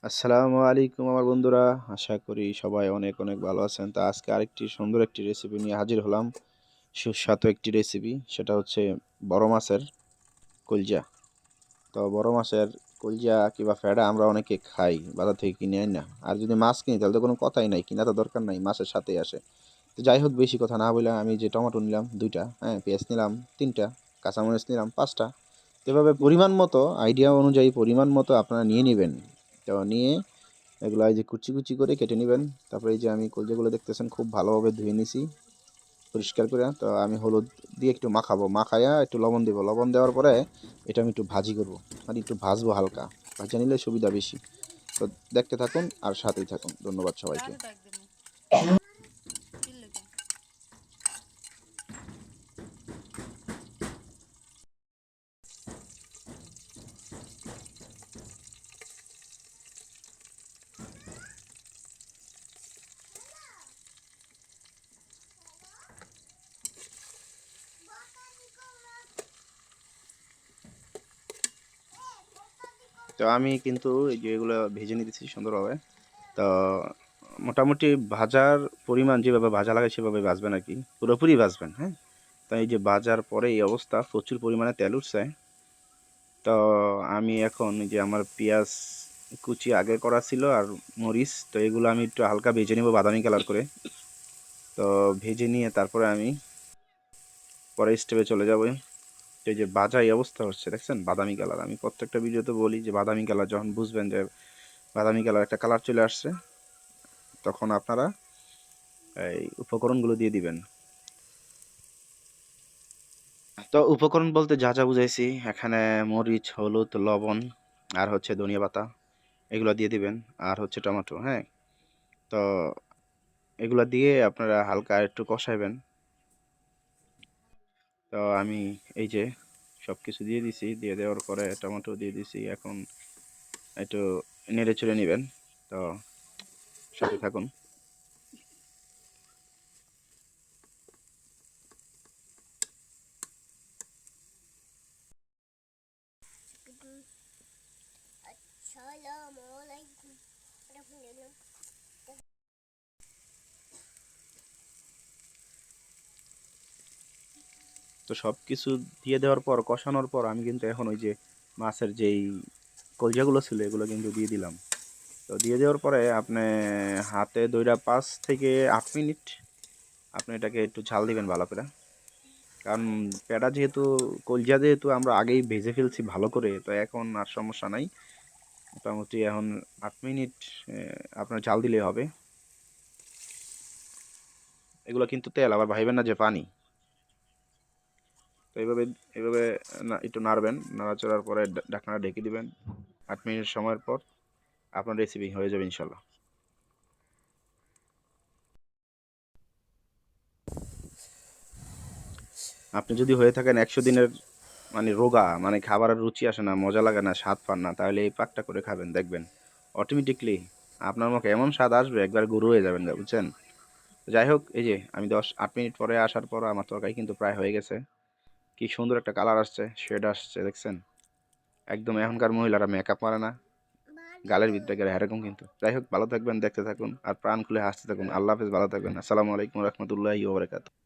আসসালামু আলাইকুম আমার বন্ধুরা, আশা করি সবাই অনেক অনেক ভালো আছেন। তা আজকে আরেকটি সুন্দর একটি রেসিপি নিয়ে হাজির হলাম। সুস্বাদু একটি রেসিপি, সেটা হচ্ছে বড় মাছের কলজা। তো বড় মাছের কলজা কিংবা ফেডা আমরা অনেকে খাই, বাজার থেকে কিনে আনি না। আর যদি মাছ কিনি তাহলে তো কোনো কথাই নাই, কিনা তো দরকার নাই, মাছের সাথেই আসে। তো যাই হোক, বেশি কথা না বলে আমি যে টমেটো নিলাম 2টা, হ্যাঁ, পেঁয়াজ নিলাম 3টা, কাঁচামরিচ নিলাম 5টা। তো এভাবে পরিমাণ মতো, আইডিয়া অনুযায়ী পরিমাণ মতো আপনারা নিয়ে নেবেন। তো নিয়ে এগুলো এই যে কুচি কুচি করে কেটে নেবেন। তারপরে এই যে আমি কলজাগুলো দেখতেছেন খুব ভালোভাবে ধুয়ে নিছি পরিষ্কার করে। তো আমি হলুদ দিয়ে একটু মাখাবো, মাখাইয়া একটু লবণ দেবো। লবণ দেওয়ার পরে এটা আমি একটু ভাজি করব, মানে একটু ভাজবো হালকা, ভাজা নিলে সুবিধা বেশি। তো দেখতে থাকুন আর সাথেই থাকুন। ধন্যবাদ সবাইকে। তো আমি কিন্তু এই যে এগুলো ভেজে নিতেছি সুন্দরভাবে। তো মোটামুটি ভাজার পরিমাণ যেভাবে ভাজা লাগে সেভাবে ভাজবেন আর কি, পুরোপুরি ভাজবেন, হ্যাঁ। তাই এই যে ভাজার পরে এই অবস্থা, প্রচুর পরিমাণে তেল উঠছে। তো আমি এখন এই যে আমার পেঁয়াজ কুচি আগে করা ছিল আর মরিচ, তো এগুলো আমি একটু হালকা ভেজে নিব বাদামি কালার করে। তো ভেজে নিয়ে তারপরে আমি পরে স্টেপে চলে যাব। তো এই যে ভাজা এই অবস্থা হচ্ছে, দেখছেন বাদামি কালার। আমি প্রত্যেকটা ভিডিওতে বলি যে বাদামি কালার যখন বুঝবেন যে বাদামি কালার একটা কালার চলে আসছে, তখন আপনারা এই উপকরণগুলো দিয়ে দিবেন। তো উপকরণ বলতে যা যা বুঝাইছি এখানে, মরিচ, হলুদ, লবণ, আর হচ্ছে ধনিয়া পাতা, এগুলো দিয়ে দিবেন। আর হচ্ছে টমেটো, হ্যাঁ। তো এগুলো দিয়ে আপনারা হালকা একটু কষাইবেন। তো আমি এই যে সব কিছু দিয়ে দিছি, দিয়ে দেওয়ার পরে টমেটো দিয়ে দিছি। এখন একটু নেড়ে চড়ে নেবেন। তো সাথে থাকুন। তো সব কিছু দিয়ে দেওয়ার পর, কষানোর পর, আমি কিন্তু এখন ওই যে মাছের যেই কলজাগুলো ছিল এগুলো কিন্তু দিয়ে দিলাম। তো দিয়ে দেওয়ার পরে আপনি হাতে দইরা 5 থেকে 8 মিনিট আপনি এটাকে একটু ঝাল দিবেন ভালো করে। কারণ পেঁড়া যেহেতু, কলজা যেহেতু আমরা আগেই ভেজে ফেলছি ভালো করে, তো এখন আর সমস্যা নাই। মোটামুটি এখন 8 মিনিট আপনার ঝাল দিলেই হবে। এগুলো কিন্তু তেল, আবার ভাইবেন না যে পানি। তো এইভাবে এইভাবে একটু নাড়বেন, নাড়াচড়ার পরে ঢাকনাটা ঢেকে দিবেন। 8 মিনিট সময়ের পর আপনার রেসিপি হয়ে যাবে ইনশাল্লাহ। আপনি যদি হয়ে থাকেন 100 দিনের মানে রোগা, মানে খাবারের রুচি আসে না, মজা লাগে না, স্বাদ পান না, তাহলে এই পাকটা করে খাবেন, দেখবেন অটোমেটিকলি আপনার মুখে এমন স্বাদ আসবে, একবার গুরু হয়ে যাবেন, বুঝছেন। যাই হোক, এই যে আমি 8 মিনিট পরে আসার পর আমার তরকারি কিন্তু প্রায় হয়ে গেছে। কি সুন্দর একটা কালার আসছে, শেড আসছে, দেখছেন। একদম এখনকার মহিলারা মেকআপ মারে না, গালের ভিতরে গেলে এরকম। কিন্তু যাই হোক, ভালো থাকবেন, দেখতে থাকুন আর প্রাণ খুলে হাসতে থাকুন। আল্লাহ হাফেজ, ভালো থাকবেন। আসসালামু আলাইকুম রহমতুল্লাহি ওয়া বারাকাতুহু।